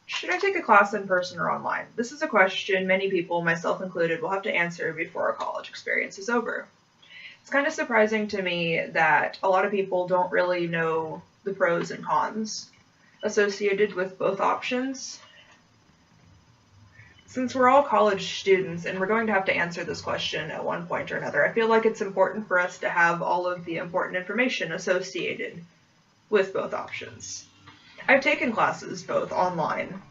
Should I take a class in person or online? This is a question many people, myself included, will have to answer before a college experience is over. It's kind of surprising to me that a lot of people don't really know the pros and cons associated with both options. Since we're all college students and we're going to have to answer this question at one point or another, I feel like it's important for us to have all of the important information associated with both options. I've taken classes both online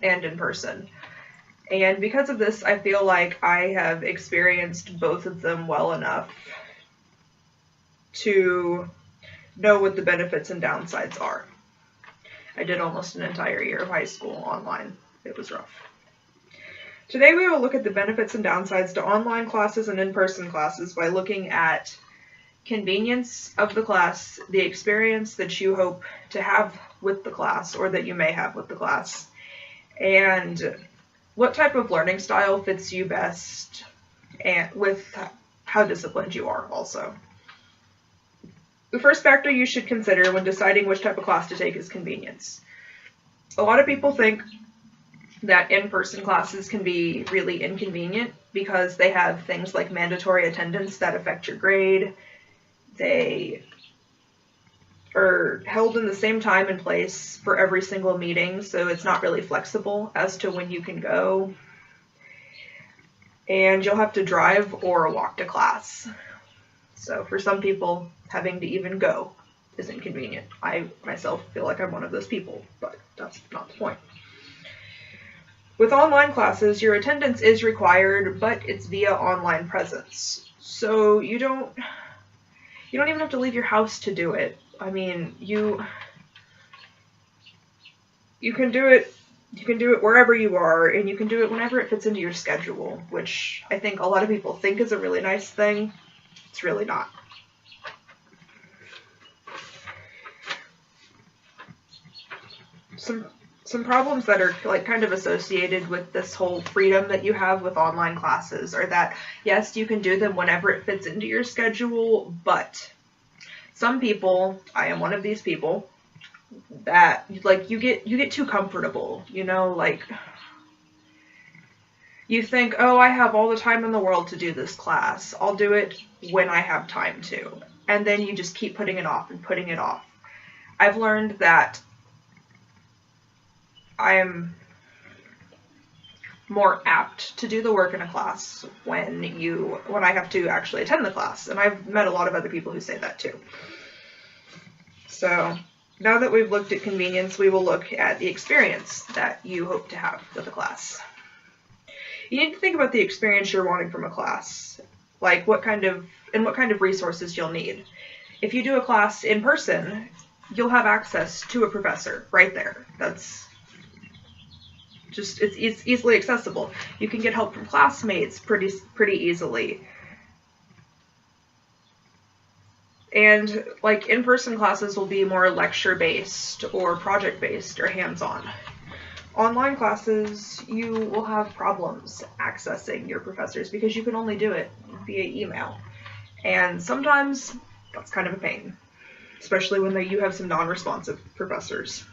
and in person, and because of this, I feel like I have experienced both of them well enough to know what the benefits and downsides are. I did almost an entire year of high school online. It was rough. Today we will look at the benefits and downsides to online classes and in-person classes by looking at convenience of the class, the experience that you hope to have with the class or that you may have with the class, and what type of learning style fits you best, and with how disciplined you are also. The first factor you should consider when deciding which type of class to take is convenience. A lot of people think that in-person classes can be really inconvenient because they have things like mandatory attendance that affect your grade. They are held in the same time and place for every single meeting, so it's not really flexible as to when you can go. And you'll have to drive or walk to class. So for some people, having to even go is inconvenient. I myself feel like I'm one of those people, but that's not the point. With online classes, your attendance is required, but it's via online presence. So you don't even have to leave your house to do it. I mean, you can do it wherever you are, and you can do it whenever it fits into your schedule, which I think a lot of people think is a really nice thing. It's really not. Some problems that are like kind of associated with this whole freedom that you have with online classes are that, yes, you can do them whenever it fits into your schedule, but some people, I am one of these people, that like you get too comfortable, you know, like you think, oh, I have all the time in the world to do this class. I'll do it when I have time to. And then you just keep putting it off and putting it off. I've learned that I am more apt to do the work in a class when I have to actually attend the class. And I've met a lot of other people who say that too. So now that we've looked at convenience, we will look at the experience that you hope to have with a class. You need to think about the experience you're wanting from a class, like what kind of resources you'll need. If you do a class in person, you'll have access to a professor right there. It's easily accessible. You can get help from classmates pretty easily. And like in-person classes will be more lecture-based or project-based or hands-on. Online classes, you will have problems accessing your professors because you can only do it via email. And sometimes that's kind of a pain, especially when you have some non-responsive professors.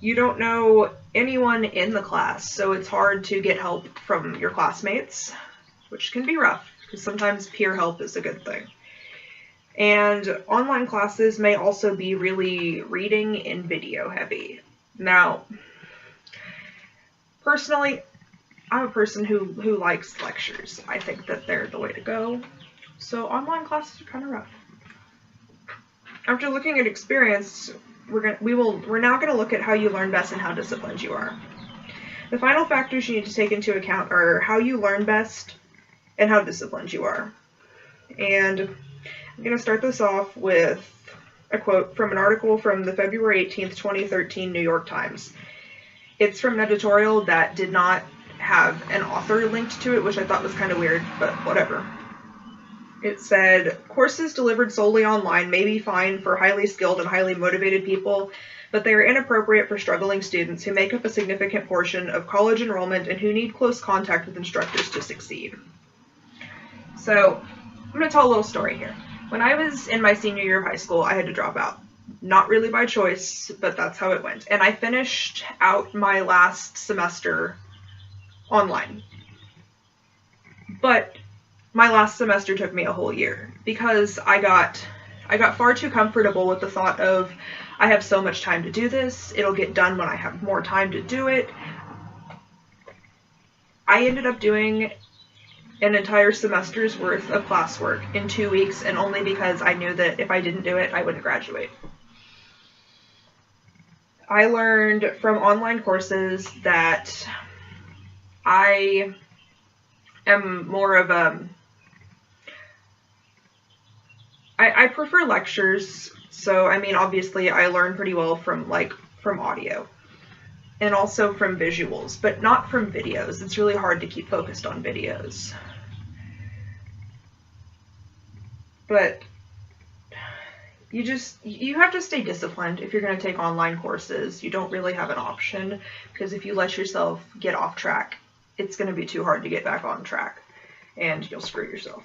You don't know anyone in the class, so it's hard to get help from your classmates, which can be rough because sometimes peer help is a good thing. And online classes may also be really reading and video heavy. Now, personally, I'm a person who likes lectures. I think that they're the way to go. So online classes are kind of rough. After looking at experience, we're now going to look at how you learn best and how disciplined you are. The final factors you need to take into account are how you learn best and how disciplined you are. And I'm going to start this off with a quote from an article from the February 18th, 2013 New York Times. It's from an editorial that did not have an author linked to it, which I thought was kind of weird, but whatever. It said, courses delivered solely online may be fine for highly skilled and highly motivated people, but they are inappropriate for struggling students who make up a significant portion of college enrollment and who need close contact with instructors to succeed. So, I'm going to tell a little story here. When I was in my senior year of high school, I had to drop out. Not really by choice, but that's how it went. And I finished out my last semester online. But my last semester took me a whole year because I got far too comfortable with the thought of, I have so much time to do this, it'll get done when I have more time to do it. I ended up doing an entire semester's worth of classwork in 2 weeks, and only because I knew that if I didn't do it, I wouldn't graduate. I learned from online courses that I am more of a... I prefer lectures, so I mean, obviously I learn pretty well from audio and also from visuals, but not from videos. It's really hard to keep focused on videos. But you have to stay disciplined if you're going to take online courses. You don't really have an option, because if you let yourself get off track, it's going to be too hard to get back on track, and you'll screw yourself.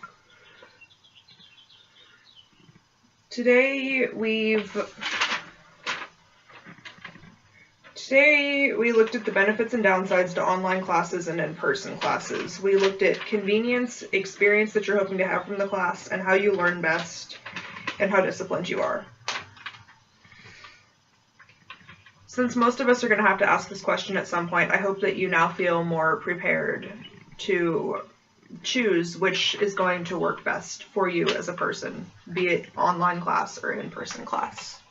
Today we looked at the benefits and downsides to online classes and in-person classes. We looked at convenience, experience that you're hoping to have from the class, and how you learn best, and how disciplined you are. Since most of us are going to have to ask this question at some point, I hope that you now feel more prepared to choose which is going to work best for you as a person, be it online class or in-person class.